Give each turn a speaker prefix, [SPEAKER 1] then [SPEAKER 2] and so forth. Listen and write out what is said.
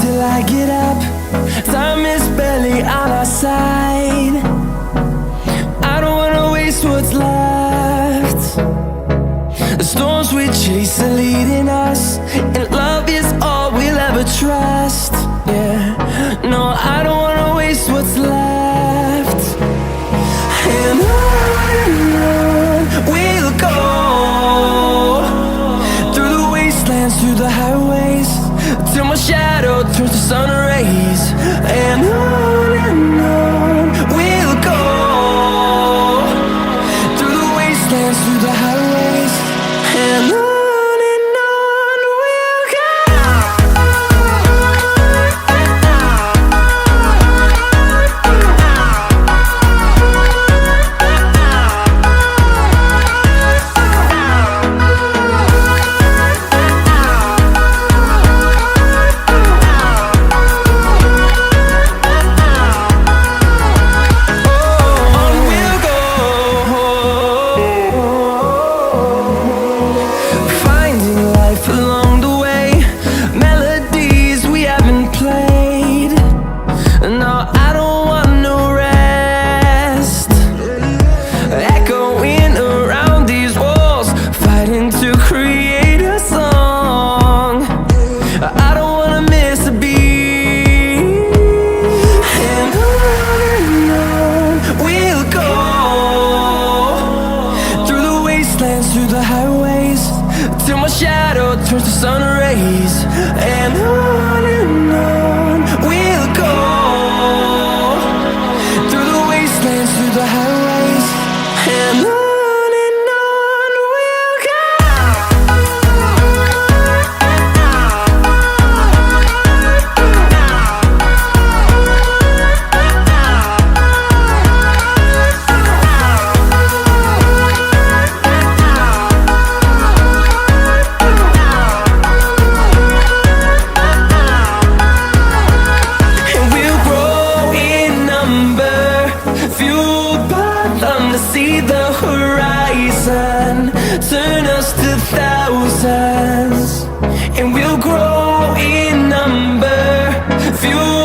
[SPEAKER 1] till I get up. Time is barely on our side. I don't wanna waste what's left. The storms we chase are leading us, and love is all we'll ever trust. Yeah, no, I don't wanna waste what's left. And on we'll go, through the wastelands, through the highways, till my shadow turns to sun rays. And on we'll go, through the wastelands, through the highways, and on. Along the way, melodies we haven't played. No, I don't want no rest. Echoing around these walls, fighting to create a song. I don't wanna miss a beat. And on we'll go, through the wastelands, through the highways, till my shadow turns to sun rays. And on we'll go, through the wastelands, through the highways, and on. See the horizon turn us to thousands, and we'll grow in number, fuel